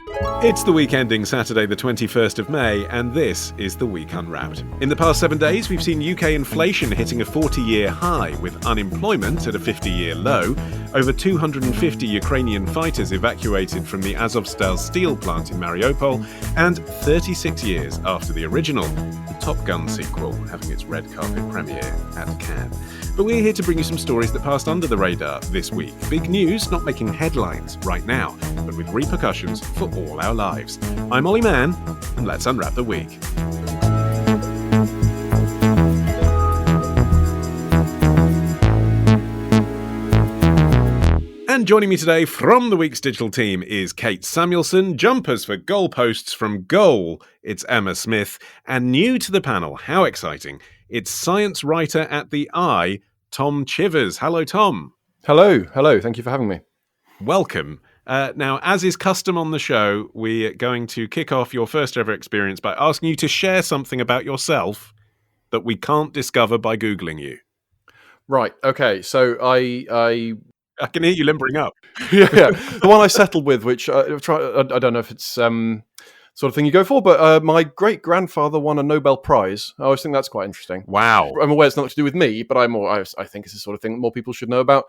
It's the week ending Saturday the 21st of May, and this is The Week Unwrapped. In the past 7 days, we've seen UK inflation hitting a 40-year high, with unemployment at a 50-year low, over 250 Ukrainian fighters evacuated from the Azovstal steel plant in Mariupol, and 36 years after the original, the Top Gun sequel having its red carpet premiere at Cannes. But we're here to bring you some stories that passed under the radar this week. Big news not making headlines right now, but with repercussions for all our lives. I'm Olly Mann, and let's unwrap the week. And joining me today from the week's digital team is Kate Samuelson, jumpers for goalposts from goal. It's Emma Smith, and new to the panel, how exciting, it's science writer at the Eye, Tom Chivers. Hello, Tom. Hello. Thank you for having me. Welcome. Now, as is custom on the show, we're going to kick off your first ever experience by asking you to share something about yourself that we can't discover by Googling you. Right. Okay. So I can hear you limbering up. yeah. The one I settled with, which I don't know if it's sort of thing you go for, but my great-grandfather won a Nobel Prize. I always think that's quite interesting. Wow. I'm aware it's not to do with me, but I think it's the sort of thing that more people should know about.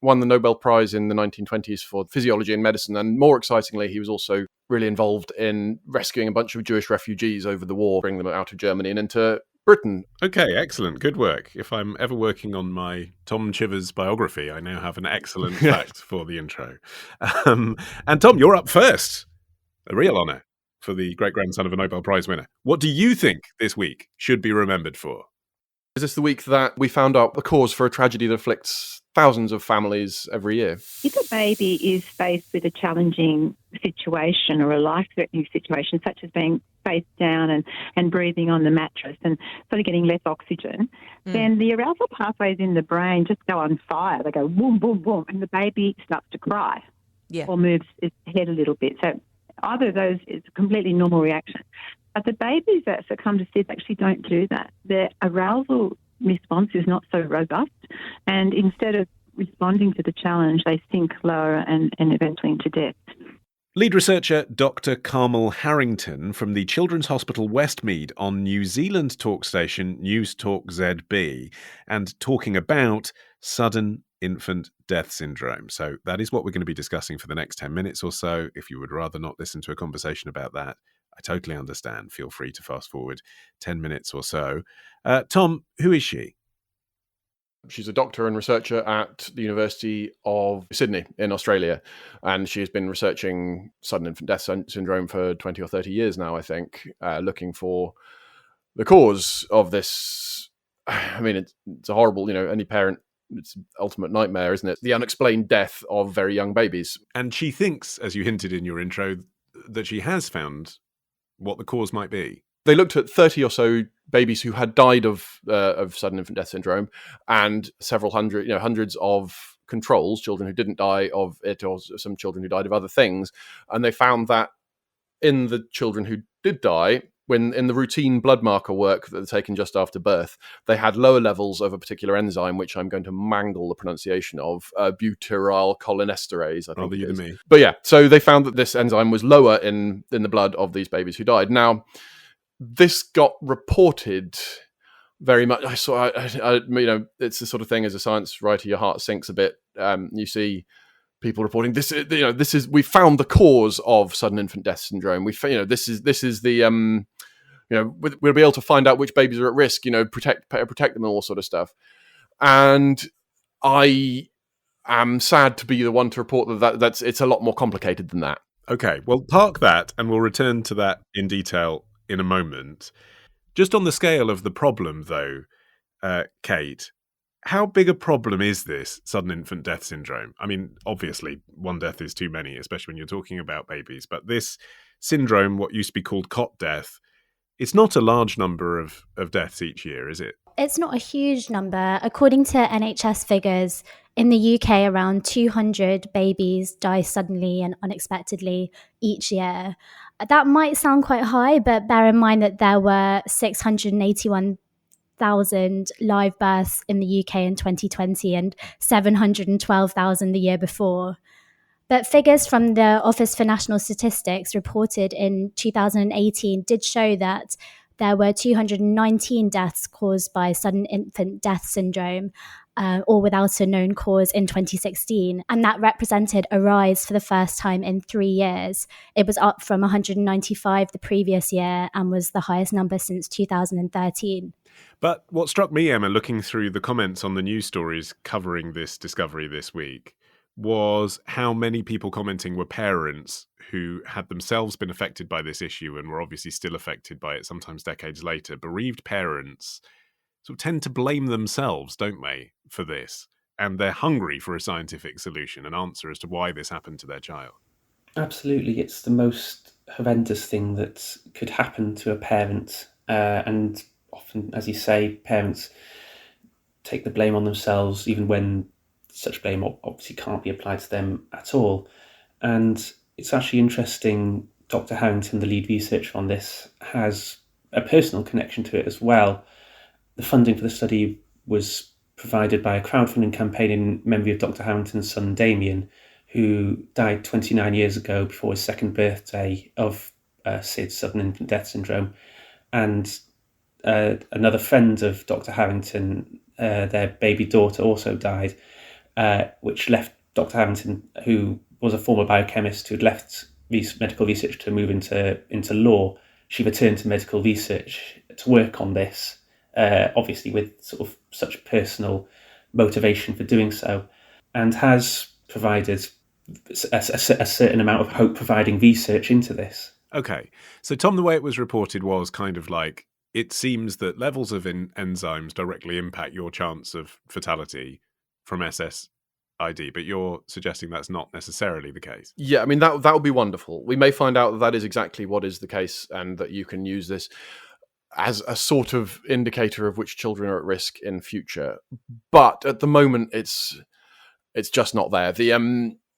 Won the Nobel Prize in the 1920s for physiology and medicine, and more excitingly, he was also really involved in rescuing a bunch of Jewish refugees over the war, bringing them out of Germany and into Britain. Okay, excellent. Good work. If I'm ever working on my Tom Chivers biography, I now have an excellent fact for the intro. And Tom, you're up first. A real honour for the great-grandson of a Nobel Prize winner. What do you think this week should be remembered for? Is this the week that we found out the cause for a tragedy that afflicts thousands of families every year? If a baby is faced with a challenging situation or a life-threatening situation, such as being face down and breathing on the mattress and sort of getting less oxygen, then the arousal pathways in the brain just go on fire. They go boom, boom, boom, and the baby starts to cry or moves its head a little bit. So either of those is a completely normal reaction. But the babies that succumb to SIDS actually don't do that. Their arousal response is not so robust, and instead of responding to the challenge, they sink lower and eventually into death. Lead researcher Dr. Carmel Harrington from the Children's Hospital Westmead on New Zealand talk station News Talk ZB, and talking about sudden infant death syndrome. So that is what we're going to be discussing for the next 10 minutes or so. If you would rather not listen to a conversation about that, I totally understand. Feel free to fast forward 10 minutes or so. Tom, who is she? She's a doctor and researcher at the University of Sydney in Australia, and she has been researching sudden infant death syndrome for 20 or 30 years now, I think, looking for the cause of this. I mean, it's a horrible, any parent, it's an ultimate nightmare, isn't it? The unexplained death of very young babies. And she thinks, as you hinted in your intro, that she has found what the cause might be. They looked at 30 or so babies who had died of sudden infant death syndrome, and several hundred, hundreds of controls, children who didn't die of it, or some children who died of other things. And they found that in the children who did die, when in the routine blood marker work that they're taken just after birth, they had lower levels of a particular enzyme, which I'm going to mangle the pronunciation of, butyrylcholinesterase, I think it is. Me. But yeah, so they found that this enzyme was lower in the blood of these babies who died. Now, this got reported very much. It's the sort of thing, as a science writer, your heart sinks a bit. You see people reporting this. We found the cause of sudden infant death syndrome. This is the we'll be able to find out which babies are at risk. Protect them and all sort of stuff. And I am sad to be the one to report that it's a lot more complicated than that. Okay, well, park that, and we'll return to that in detail in a moment. Just on the scale of the problem, though, Kate, how big a problem is this sudden infant death syndrome? I mean, obviously, one death is too many, especially when you're talking about babies. But this syndrome, what used to be called cot death, it's not a large number of deaths each year, is it? It's not a huge number. According to NHS figures, in the UK, around 200 babies die suddenly and unexpectedly each year. That might sound quite high, but bear in mind that there were 681,000 live births in the UK in 2020 and 712,000 the year before. But figures from the Office for National Statistics reported in 2018 did show that there were 219 deaths caused by sudden infant death syndrome, or without a known cause in 2016. And that represented a rise for the first time in 3 years. It was up from 195 the previous year and was the highest number since 2013. But what struck me, Emma, looking through the comments on the news stories covering this discovery this week, was how many people commenting were parents who had themselves been affected by this issue and were obviously still affected by it sometimes decades later. Bereaved parents sort of tend to blame themselves, don't they, for this? And they're hungry for a scientific solution, an answer as to why this happened to their child. Absolutely. It's the most horrendous thing that could happen to a parent. And often, as you say, parents take the blame on themselves, even when such blame obviously can't be applied to them at all. And it's actually interesting, Dr. Harrington, the lead researcher on this, has a personal connection to it as well. The funding for the study was provided by a crowdfunding campaign in memory of Dr. Harrington's son Damien, who died 29 years ago before his second birthday of SIDS, sudden infant death syndrome. And another friend of Dr. Harrington, their baby daughter, also died, which left Dr. Harrington, who was a former biochemist who had left medical research to move into law. She returned to medical research to work on this, obviously with sort of such personal motivation for doing so, and has provided a certain amount of hope providing research into this. Okay. So, Tom, the way it was reported was kind of like, it seems that levels of enzymes directly impact your chance of fatality from SSID, but you're suggesting that's not necessarily the case. Yeah, I mean, that would be wonderful. We may find out that is exactly what is the case and that you can use this as a sort of indicator of which children are at risk in future. But at the moment, it's just not there.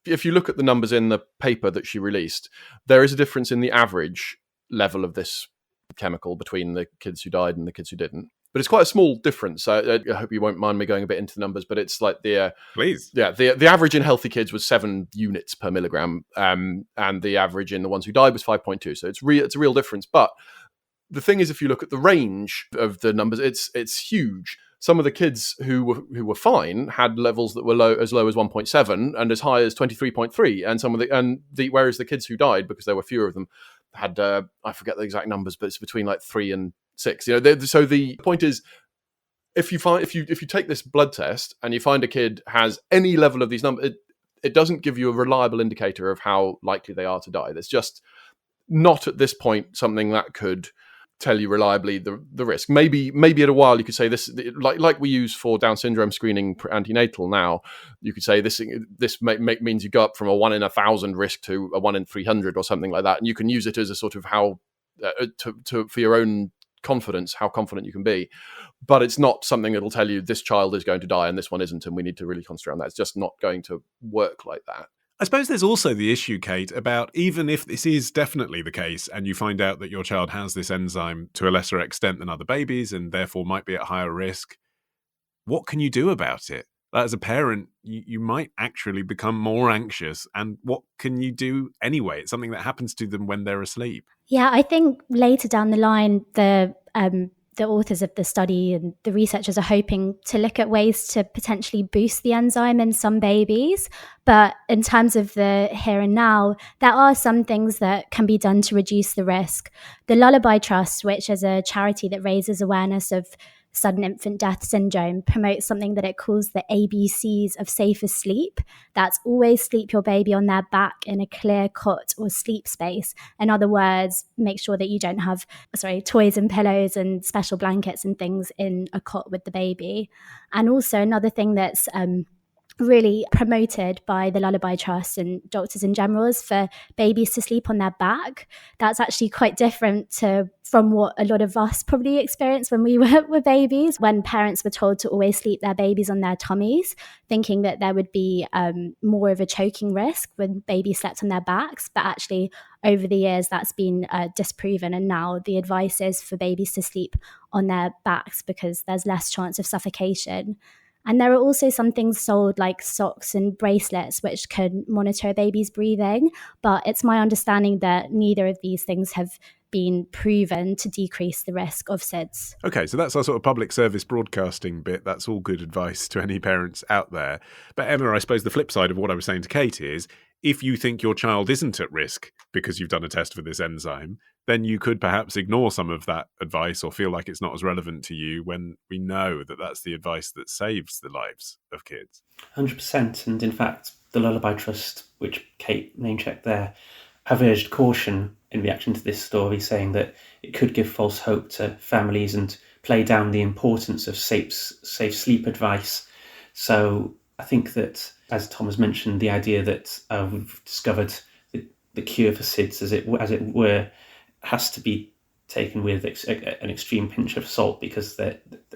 If you look at the numbers in the paper that she released, there is a difference in the average level of this chemical between the kids who died and the kids who didn't. But it's quite a small difference. I hope you won't mind me going a bit into the numbers, but it's like please, the average in healthy kids was 7 units per milligram, and the average in the ones who died was 5.2. So it's a real difference. But the thing is, if you look at the range of the numbers, it's huge. Some of the kids who were fine had levels that were as low as 1.7 and as high as 23.3, and whereas the kids who died, because there were fewer of them, had I forget the exact numbers, but it's between like 3 and 6. So the point is, if you take this blood test and you find a kid has any level of these numbers, it doesn't give you a reliable indicator of how likely they are to die. There's just not at this point something that could tell you reliably the risk. Maybe in a while you could say this, like we use for Down syndrome screening antenatal now, you could say this means you go up from a 1 in 1,000 risk to a 1 in 300 or something like that, and you can use it as a sort of how for your own confidence, how confident you can be. But it's not something that'll tell you this child is going to die and this one isn't, and we need to really concentrate on that. It's just not going to work like that. I suppose there's also the issue, Kate, about even if this is definitely the case and you find out that your child has this enzyme to a lesser extent than other babies and therefore might be at higher risk, what can you do about it? As a parent, you might actually become more anxious. And what can you do anyway? It's something that happens to them when they're asleep. Yeah, I think later down the line, the authors of the study and the researchers are hoping to look at ways to potentially boost the enzyme in some babies. But in terms of the here and now, there are some things that can be done to reduce the risk. The Lullaby Trust, which is a charity that raises awareness of sudden infant death syndrome, promotes something that it calls the ABCs of safer sleep. That's always sleep your baby on their back in a clear cot or sleep space. In other words, make sure that you don't have toys and pillows and special blankets and things in a cot with the baby. And also another thing that's really promoted by the Lullaby Trust and doctors in general is for babies to sleep on their back. That's actually quite different from what a lot of us probably experienced when we were babies, when parents were told to always sleep their babies on their tummies, thinking that there would be more of a choking risk when babies slept on their backs. But actually, over the years, that's been disproven. And now the advice is for babies to sleep on their backs because there's less chance of suffocation. And there are also some things sold like socks and bracelets which can monitor a baby's breathing. But it's my understanding that neither of these things have been proven to decrease the risk of SIDS. Okay, so that's our sort of public service broadcasting bit. That's all good advice to any parents out there. But Emma, I suppose the flip side of what I was saying to Kate is, if you think your child isn't at risk because you've done a test for this enzyme, then you could perhaps ignore some of that advice or feel like it's not as relevant to you when we know that that's the advice that saves the lives of kids. 100%. And in fact, the Lullaby Trust, which Kate name-checked there, have urged caution in reaction to this story, saying that it could give false hope to families and play down the importance of safe sleep advice. So I think that, as Tom has mentioned, the idea that we've discovered the cure for SIDS, as it were, has to be taken with an extreme pinch of salt, because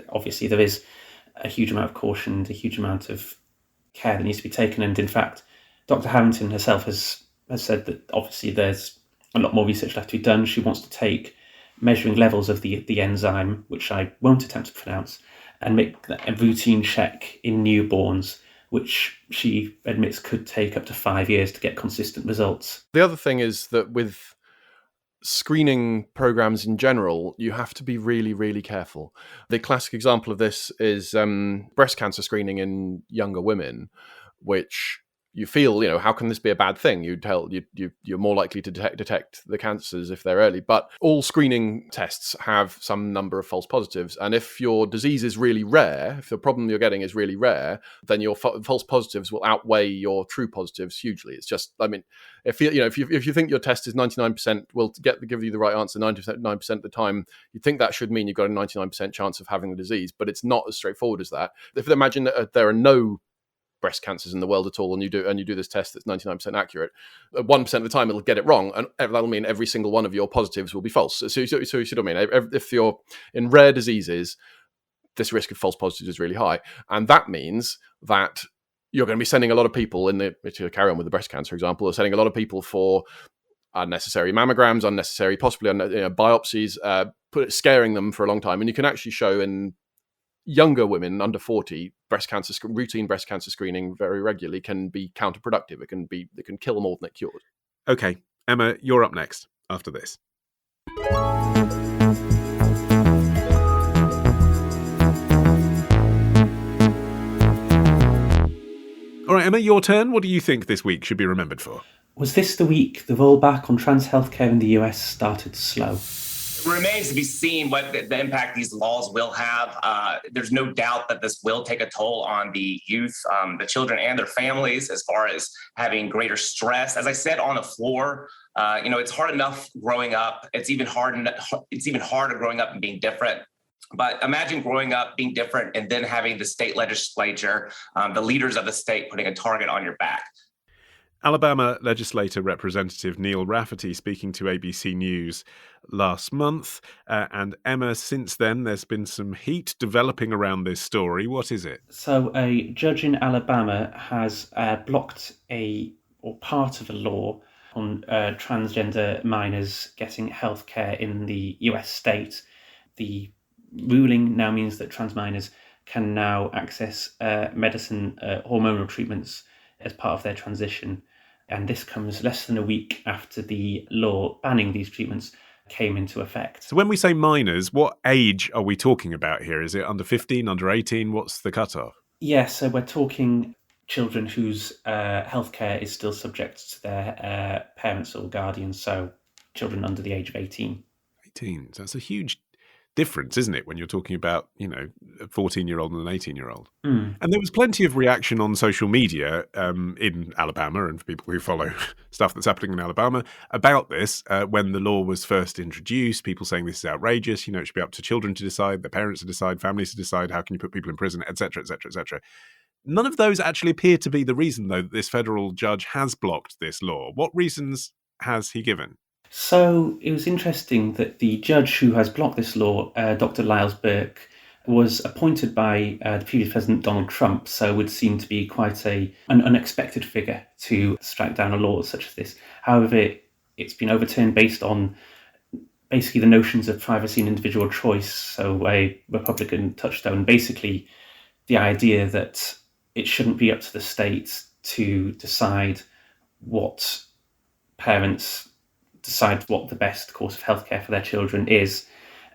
obviously there is a huge amount of caution and a huge amount of care that needs to be taken. And in fact, Dr. Harrington herself has said that obviously there's a lot more research left to be done. She wants to take measuring levels of the enzyme, which I won't attempt to pronounce, and make a routine check in newborns, which she admits could take up to 5 years to get consistent results. The other thing is that with screening programs in general, you have to be really, really careful. The classic example of this is breast cancer screening in younger women, which you feel, how can this be a bad thing? You're more likely to detect the cancers if they're early. But all screening tests have some number of false positives. And if your disease is really rare, if the problem you're getting is really rare, then your false positives will outweigh your true positives hugely. It's just, if you think your test is 99% will give you the right answer 99% of the time, you think that should mean you've got a 99% chance of having the disease. But it's not as straightforward as that. If you imagine that there are no breast cancers in the world at all, and you do this test that's 99% accurate, 1% of the time it'll get it wrong, and that'll mean every single one of your positives will be false. So you see what I mean? If you're in rare diseases, this risk of false positives is really high, and that means that you're going to be sending a lot of people to carry on with the breast cancer example, or sending a lot of people for unnecessary mammograms, possibly biopsies, scaring them for a long time. And you can actually show in younger women under 40, routine breast cancer screening very regularly can be counterproductive. It can kill more than it cures. Okay, Emma, you're up next after this. All right, Emma, your turn. What do you think this week should be remembered for? Was this the week the rollback on trans healthcare in the US started slow? It remains to be seen what the impact these laws will have. There's no doubt that this will take a toll on the youth, the children and their families, as far as having greater stress. As I said on the floor, it's hard enough growing up. It's even harder growing up and being different. But imagine growing up, being different, and then having the state legislature, the leaders of the state, putting a target on your back. Alabama legislator Representative Neil Rafferty speaking to ABC News last month. And Emma, since then, there's been some heat developing around this story. What is it? So a judge in Alabama has blocked part of a law on transgender minors getting healthcare in the US state. The ruling now means that trans minors can now access medicine, hormonal treatments as part of their transition. And this comes less than a week after the law banning these treatments came into effect. So when we say minors, what age are we talking about here? Is it under 15, under 18? What's the cutoff? Yeah, so we're talking children whose healthcare is still subject to their parents or guardians, so children under the age of 18. 18. So that's a huge difference, isn't it, when you're talking about, a 14-year-old and an 18-year-old. And there was plenty of reaction on social media in Alabama, and for people who follow stuff that's happening in Alabama, about this when the law was first introduced, people saying this is outrageous, it should be up to children to decide, their parents to decide, families to decide, how can you put people in prison, etc., etc., etc. None of those actually appear to be the reason, though, that this federal judge has blocked this law. What reasons has he given? So it was interesting that the judge who has blocked this law, Dr. Lyles Burke, was appointed by the previous President Donald Trump, so would seem to be quite an unexpected figure to strike down a law such as this. However, it's been overturned based on basically the notions of privacy and individual choice, so a Republican touchstone. Basically, the idea that it shouldn't be up to the state to decide what parents decide what the best course of healthcare for their children is.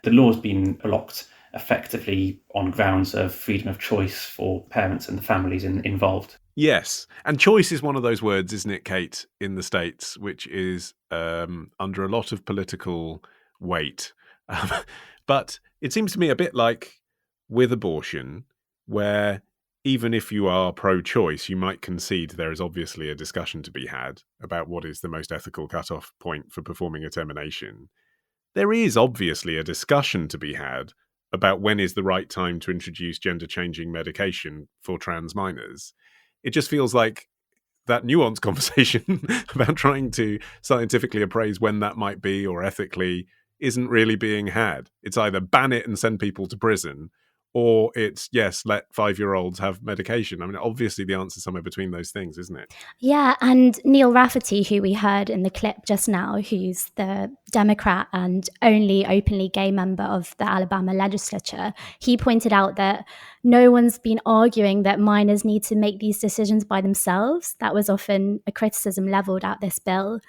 The law's been blocked effectively on grounds of freedom of choice for parents and the families involved. Yes. And choice is one of those words, isn't it, Kate, in the States, which is under a lot of political weight. But it seems to me a bit like with abortion, where even if you are pro-choice, you might concede there is obviously a discussion to be had about what is the most ethical cutoff point for performing a termination. There is obviously a discussion to be had about when is the right time to introduce gender-changing medication for trans minors. It just feels like that nuanced conversation about trying to scientifically appraise when that might be or ethically isn't really being had. It's either ban it and send people to prison, or it's, yes, let 5-year-olds have medication. I mean, obviously the answer's somewhere between those things, isn't it? Yeah, and Neil Rafferty, who we heard in the clip just now, who's the Democrat and only openly gay member of the Alabama legislature, he pointed out that no one's been arguing that minors need to make these decisions by themselves. That was often a criticism leveled at this bill.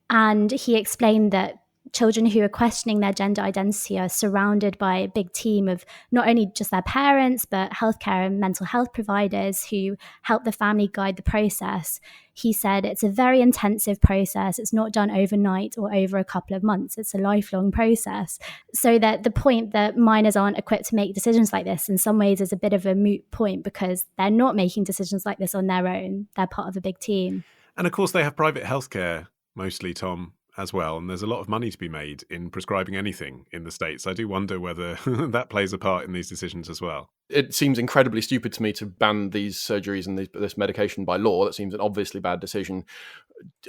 And he explained that children who are questioning their gender identity are surrounded by a big team of not only just their parents, but healthcare and mental health providers who help the family guide the process. He said it's a very intensive process. It's not done overnight or over a couple of months. It's a lifelong process. So that the point that minors aren't equipped to make decisions like this in some ways is a bit of a moot point, because they're not making decisions like this on their own. They're part of a big team. And of course, they have private healthcare mostly, Tom, as well. And there's a lot of money to be made in prescribing anything in the States. I do wonder whether that plays a part in these decisions as well. It seems incredibly stupid to me to ban these surgeries and this medication by law. That seems an obviously bad decision,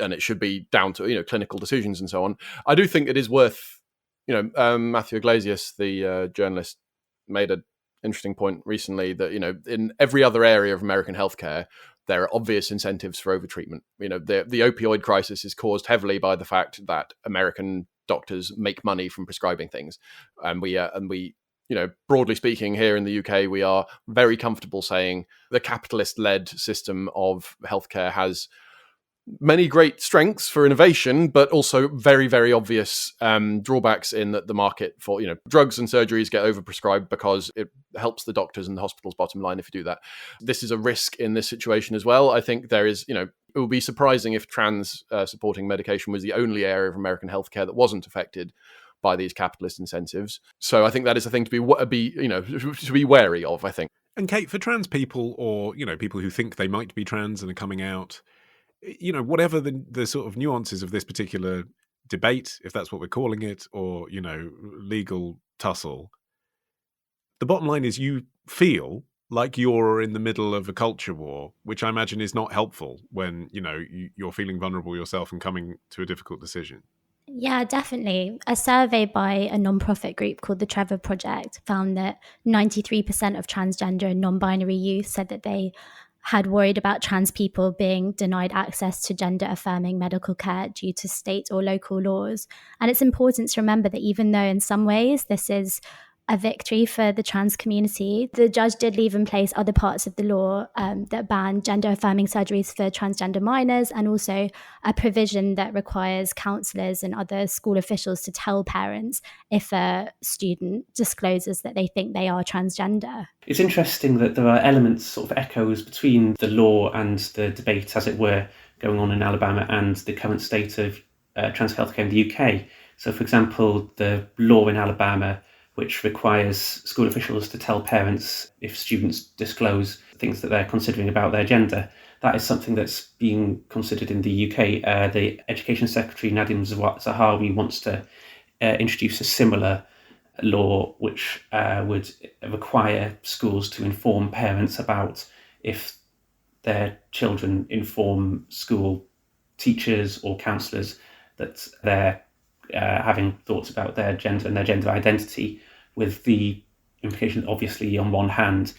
and it should be down to clinical decisions and so on. I do think it is worth, Matthew Iglesias, the journalist, made an interesting point recently that in every other area of American healthcare, there are obvious incentives for overtreatment. The opioid crisis is caused heavily by the fact that American doctors make money from prescribing things, and we broadly speaking, here in the UK, we are very comfortable saying the capitalist-led system of healthcare has many great strengths for innovation, but also very, very obvious drawbacks in that the market for drugs and surgeries get overprescribed because it helps the doctors and the hospital's bottom line if you do that. This is a risk in this situation as well. I think there is, it would be surprising if trans supporting medication was the only area of American healthcare that wasn't affected by these capitalist incentives. So I think that is a thing to be wary of, I think. And Kate, for trans people or people who think they might be trans and are coming out, whatever the sort of nuances of this particular debate, if that's what we're calling it, or, legal tussle, the bottom line is you feel like you're in the middle of a culture war, which I imagine is not helpful when, you're feeling vulnerable yourself and coming to a difficult decision. Yeah, definitely. A survey by a non-profit group called the Trevor Project found that 93% of transgender and non-binary youth said that they had worried about trans people being denied access to gender-affirming medical care due to state or local laws. And it's important to remember that even though in some ways this is a victory for the trans community, the judge did leave in place other parts of the law that ban gender-affirming surgeries for transgender minors, and also a provision that requires counsellors and other school officials to tell parents if a student discloses that they think they are transgender. It's interesting that there are elements, sort of echoes between the law and the debate, as it were, going on in Alabama and the current state of trans healthcare in the UK. So, for example, the law in Alabama, which requires school officials to tell parents if students disclose things that they're considering about their gender. That is something that's being considered in the UK. The Education Secretary, Nadhim Zahawi, wants to introduce a similar law which would require schools to inform parents about if their children inform school teachers or counsellors that they're having thoughts about their gender and their gender identity, with the implication that obviously on one hand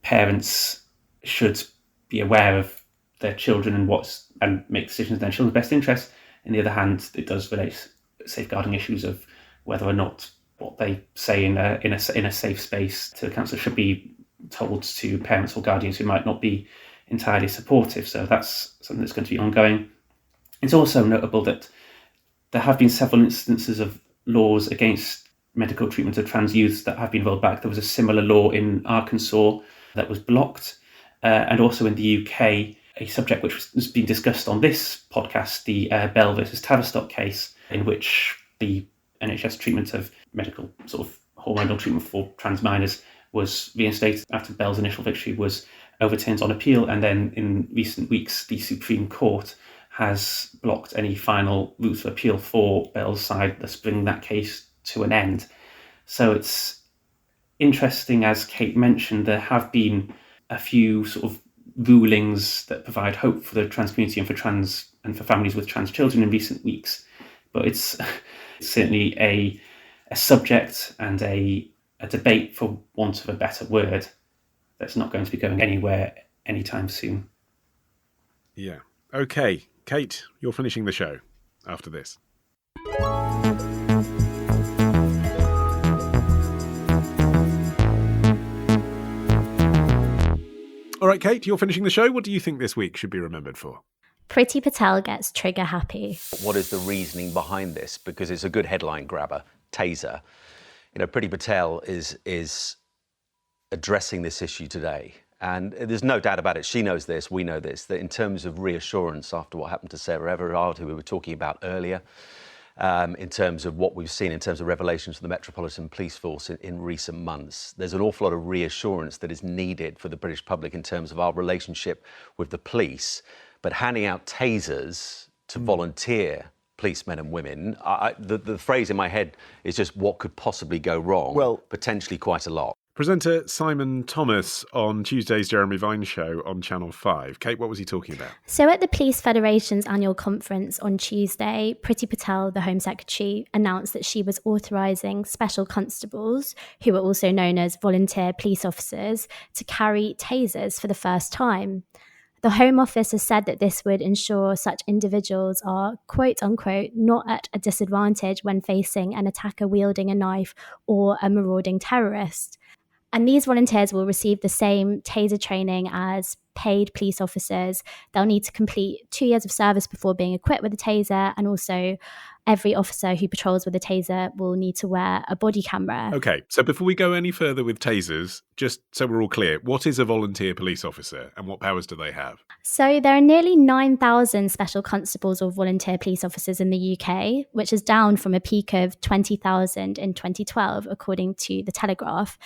parents should be aware of their children and make decisions in their children's best interest. On the other hand, it does relate safeguarding issues of whether or not what they say in a safe space to the counsellor should be told to parents or guardians who might not be entirely supportive. So that's something that's going to be ongoing. It's also notable that there have been several instances of laws against medical treatment of trans youths that have been rolled back. There was a similar law in Arkansas that was blocked, and also in the UK, a subject which has been discussed on this podcast, the Bell versus Tavistock case, in which the NHS treatment of medical sort of hormonal treatment for trans minors was reinstated after Bell's initial victory was overturned on appeal. And then in recent weeks, the Supreme Court has blocked any final route of appeal for Bell's side, thus bringing that case to an end. So it's interesting, as Kate mentioned, there have been a few sort of rulings that provide hope for the trans community and for families with trans children in recent weeks. But it's certainly a subject and a debate, for want of a better word, that's not going to be going anywhere anytime soon. Yeah. Okay, Kate, you're finishing the show after this. All right, Kate, you're finishing the show. What do you think this week should be remembered for? Priti Patel gets trigger happy. What is the reasoning behind this? Because it's a good headline grabber, Taser. You know, Priti Patel is addressing this issue today. And there's no doubt about it. She knows this, we know this, that in terms of reassurance after what happened to Sarah Everard, who we were talking about earlier, in terms of what we've seen in terms of revelations from the Metropolitan Police Force in recent months, there's an awful lot of reassurance that is needed for the British public in terms of our relationship with the police. But handing out tasers to volunteer policemen and women, the phrase in my head is just what could possibly go wrong? Well, potentially quite a lot. Presenter Simon Thomas on Tuesday's Jeremy Vine show on Channel 5. Kate, what was he talking about? So at the Police Federation's annual conference on Tuesday, Priti Patel, the Home Secretary, announced that she was authorising special constables, who are also known as volunteer police officers, to carry tasers for the first time. The Home Office has said that this would ensure such individuals are, quote unquote, not at a disadvantage when facing an attacker wielding a knife or a marauding terrorist. And these volunteers will receive the same taser training as paid police officers. They'll need to complete 2 years of service before being equipped with a taser, and also every officer who patrols with a taser will need to wear a body camera. Okay, so before we go any further with tasers, just so we're all clear, what is a volunteer police officer and what powers do they have? So there are nearly 9,000 special constables or volunteer police officers in the UK, which is down from a peak of 20,000 in 2012, according to The Telegraph.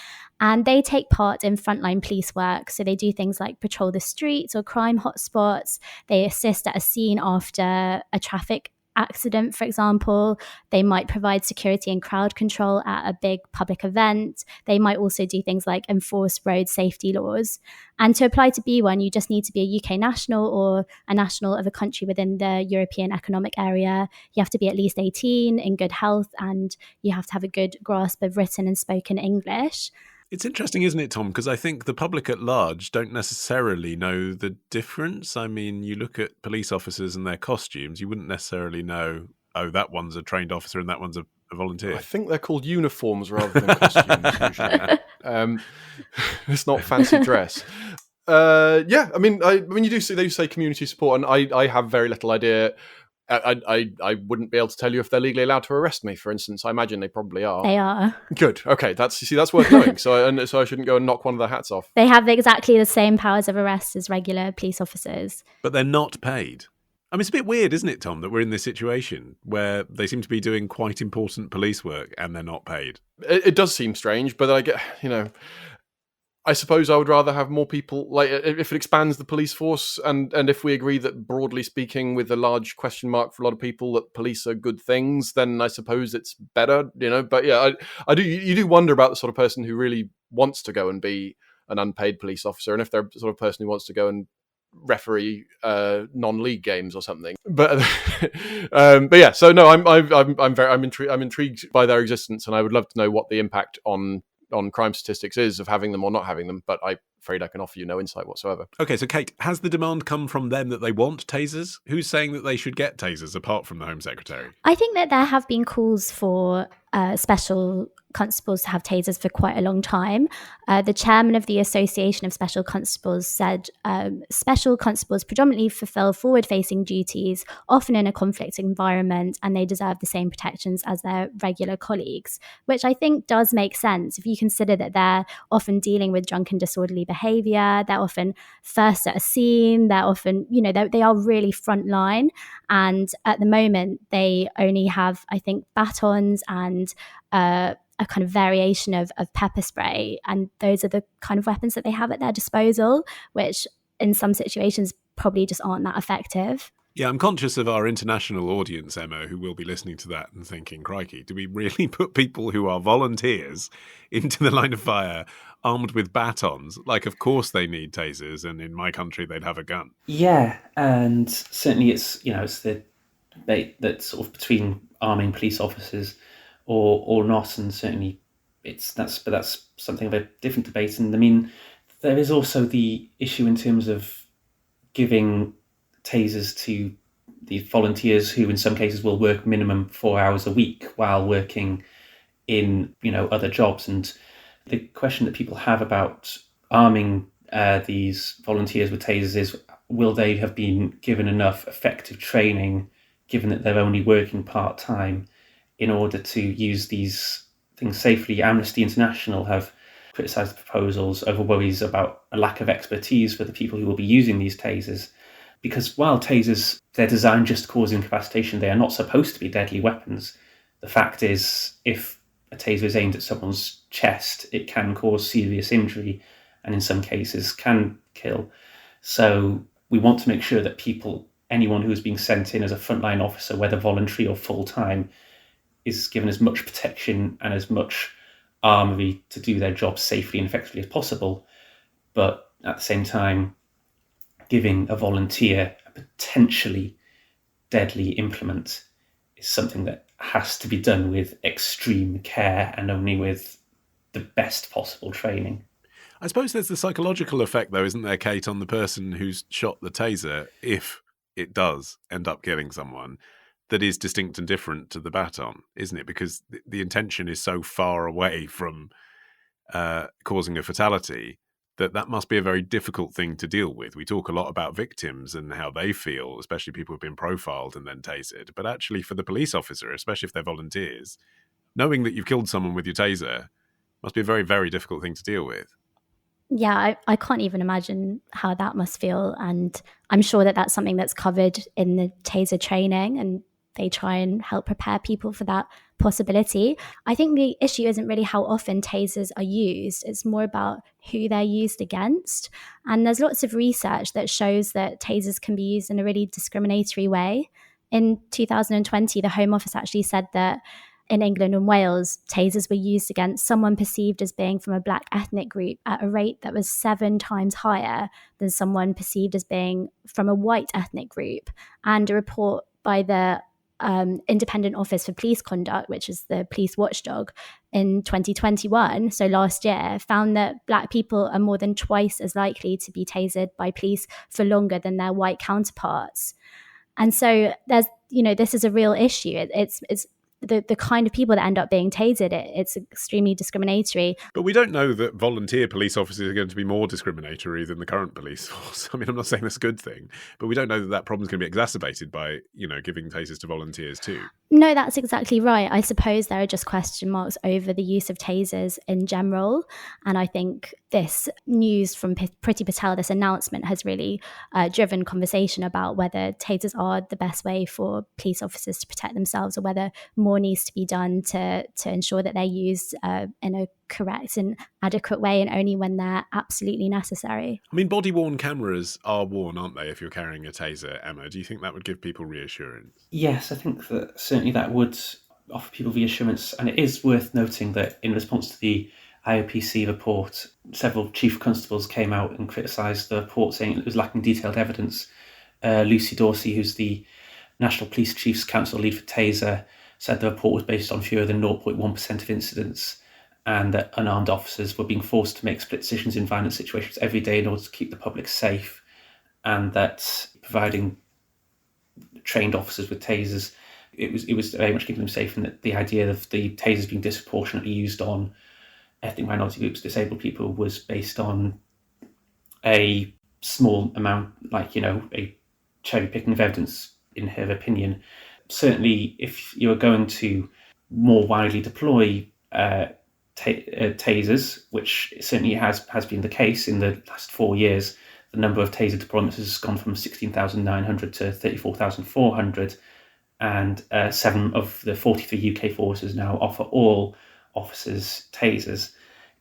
And they take part in frontline police work. So they do things like patrol the streets or crime hotspots. They assist at a scene after a traffic accident, for example. They might provide security and crowd control at a big public event. They might also do things like enforce road safety laws. And to apply to be one, you just need to be a UK national or a national of a country within the European Economic Area. You have to be at least 18, in good health, and you have to have a good grasp of written and spoken English. It's interesting, isn't it, Tom? Because I think the public at large don't necessarily know the difference. I mean, you look at police officers and their costumes, you wouldn't necessarily know, oh, that one's a trained officer and that one's a volunteer. I think they're called uniforms rather than costumes usually. It's not fancy dress. Yeah, I mean, when you do say, they say community support, and I have very little idea. I wouldn't be able to tell you if they're legally allowed to arrest me, for instance. I imagine they probably are. They are. Good. Okay, that's worth knowing. So I shouldn't go and knock one of their hats off. They have exactly the same powers of arrest as regular police officers. But they're not paid. I mean, it's a bit weird, isn't it, Tom, that we're in this situation where they seem to be doing quite important police work and they're not paid. It does seem strange, but I get, I suppose I would rather have more people, like if it expands the police force and if we agree that, broadly speaking, with a large question mark for a lot of people, that police are good things, then I suppose it's better, But yeah, you do wonder about the sort of person who really wants to go and be an unpaid police officer, and if they're the sort of person who wants to go and referee non-league games or something. But yeah, so no, I'm intrigued by their existence, and I would love to know what the impact on crime statistics is of having them or not having them, but I afraid I can offer you no insight whatsoever. Okay, so Kate, has the demand come from them that they want tasers? Who's saying that they should get tasers apart from the Home Secretary? I think that there have been calls for special constables to have tasers for quite a long time. The chairman of the Association of Special Constables said special constables predominantly fulfill forward-facing duties, often in a conflict environment, and they deserve the same protections as their regular colleagues, which I think does make sense if you consider that they're often dealing with drunken disorderly behaviour, they're often first at a scene, they're often, they are really frontline, and at the moment they only have, I think, batons and a kind of variation of pepper spray, and those are the kind of weapons that they have at their disposal, which in some situations probably just aren't that effective. Yeah, I'm conscious of our international audience, Emma, who will be listening to that and thinking, crikey, do we really put people who are volunteers into the line of fire armed with batons? Like, of course they need tasers, and in my country they'd have a gun. Yeah, and certainly it's the debate that's sort of between arming police officers or not, and certainly that's something of a different debate. And I mean, there is also the issue in terms of giving tasers to the volunteers who in some cases will work minimum 4 hours a week while working in other jobs. And the question that people have about arming these volunteers with tasers is, will they have been given enough effective training, given that they're only working part-time, in order to use these things safely? Amnesty International have criticised the proposals over worries about a lack of expertise for the people who will be using these tasers, because while tasers, they're designed just to cause incapacitation, they are not supposed to be deadly weapons. The fact is, if a taser is aimed at someone's chest, it can cause serious injury and in some cases can kill. So we want to make sure that anyone who is being sent in as a frontline officer, whether voluntary or full-time, is given as much protection and as much armoury to do their job safely and effectively as possible. But at the same time, giving a volunteer a potentially deadly implement is something that has to be done with extreme care and only with the best possible training. I suppose there's the psychological effect, though, isn't there, Kate, on the person who's shot the taser, if it does end up killing someone, that is distinct and different to the baton, isn't it? Because the intention is so far away from causing a fatality that must be a very difficult thing to deal with. We talk a lot about victims and how they feel, especially people who've been profiled and then tasered. But actually for the police officer, especially if they're volunteers, knowing that you've killed someone with your taser must be a very, very difficult thing to deal with. Yeah, I can't even imagine how that must feel. And I'm sure that that's something that's covered in the taser training, and they try and help prepare people for that possibility. I think the issue isn't really how often tasers are used. It's more about who they're used against. And there's lots of research that shows that tasers can be used in a really discriminatory way. In 2020, the Home Office actually said that in England and Wales, tasers were used against someone perceived as being from a black ethnic group at a rate that was 7 times higher than someone perceived as being from a white ethnic group. And a report by the Independent Office for Police Conduct, which is the police watchdog, in 2021, so last year, found that black people are more than twice as likely to be tasered by police for longer than their white counterparts. And so there's, this is a real issue. It's the kind of people that end up being tasered, it's extremely discriminatory. But we don't know that volunteer police officers are going to be more discriminatory than the current police force. I mean, I'm not saying that's a good thing, but we don't know that problem is going to be exacerbated by, giving tasers to volunteers too. No, that's exactly right. I suppose there are just question marks over the use of tasers in general. And I think this news from Priti Patel, this announcement, has really driven conversation about whether tasers are the best way for police officers to protect themselves, or whether more needs to be done to ensure that they're used in a correct and adequate way, and only when they're absolutely necessary. I mean, body-worn cameras are worn, aren't they, if you're carrying a taser, Emma? Do you think that would give people reassurance? Yes, I think that certainly that would offer people reassurance. And it is worth noting that in response to the IOPC report, several chief constables came out and criticised the report, saying it was lacking detailed evidence. Lucy Dorsey, who's the National Police Chiefs Council lead for Taser, said the report was based on fewer than 0.1% of incidents. and that unarmed officers were being forced to make split decisions in violent situations every day in order to keep the public safe, and that providing trained officers with tasers, it was very much keeping them safe, and that the idea of the tasers being disproportionately used on ethnic minority groups, disabled people, was based on a small amount, a cherry picking of evidence, in her opinion. Certainly, if you're going to more widely deploy tasers, which certainly has been the case in the last 4 years, the number of taser deployments has gone from 16,900 to 34,400, and 7 of the 43 UK forces now offer all officers tasers.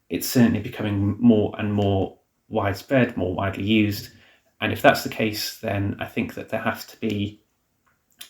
It's certainly becoming more and more widespread, more widely used. And if that's the case, then I think that there have to be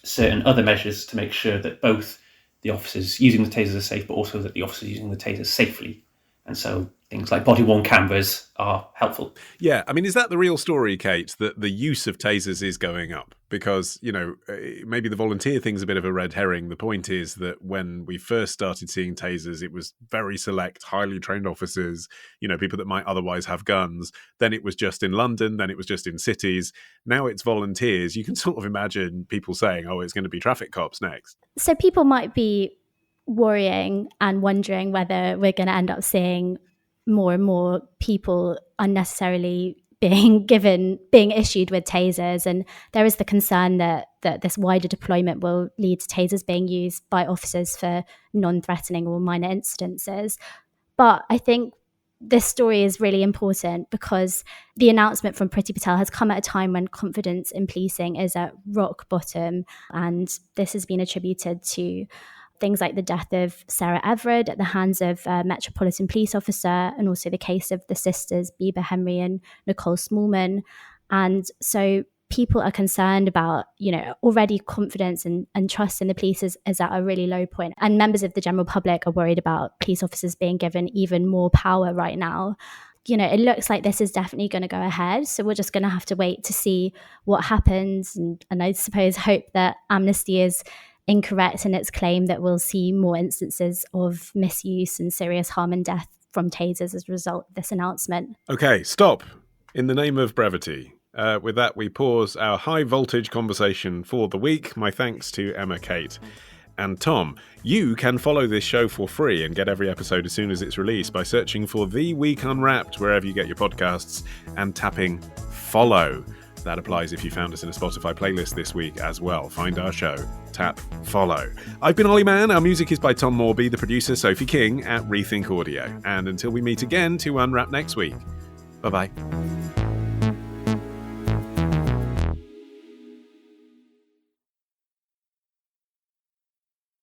certain other measures to make sure that both the officers using the tasers are safe, but also that the officers using the tasers safely. And so things like body-worn cameras are helpful. Yeah, I mean, is that the real story, Kate, that the use of tasers is going up? Because, maybe the volunteer thing's a bit of a red herring. The point is that when we first started seeing tasers, it was very select, highly trained officers, people that might otherwise have guns. Then it was just in London, then it was just in cities. Now it's volunteers. You can sort of imagine people saying, oh, it's going to be traffic cops next. So people might be worrying and wondering whether we're going to end up seeing more and more people unnecessarily being issued with tasers, and there is the concern that this wider deployment will lead to tasers being used by officers for non-threatening or minor incidences. But I think this story is really important because the announcement from Priti Patel has come at a time when confidence in policing is at rock bottom, and this has been attributed to things like the death of Sarah Everard at the hands of a Metropolitan Police officer, and also the case of the sisters Bieber Henry and Nicole Smallman. And so people are concerned about, already confidence and trust in the police is at a really low point. And members of the general public are worried about police officers being given even more power right now. It looks like this is definitely going to go ahead. So we're just going to have to wait to see what happens. And I suppose hope that Amnesty is incorrect in its claim that we'll see more instances of misuse and serious harm and death from tasers as a result of this announcement. Okay, stop. In the name of brevity. With that, we pause our high voltage conversation for the week. My thanks to Emma, Kate, and Tom. You can follow this show for free and get every episode as soon as it's released by searching for The Week Unwrapped wherever you get your podcasts and tapping follow. That applies if you found us in a Spotify playlist this week as well. Find our show, tap follow. I've been Olly Mann. Our music is by Tom Morby, the producer Sophie King at Rethink Audio. And until we meet again to unwrap next week, bye-bye.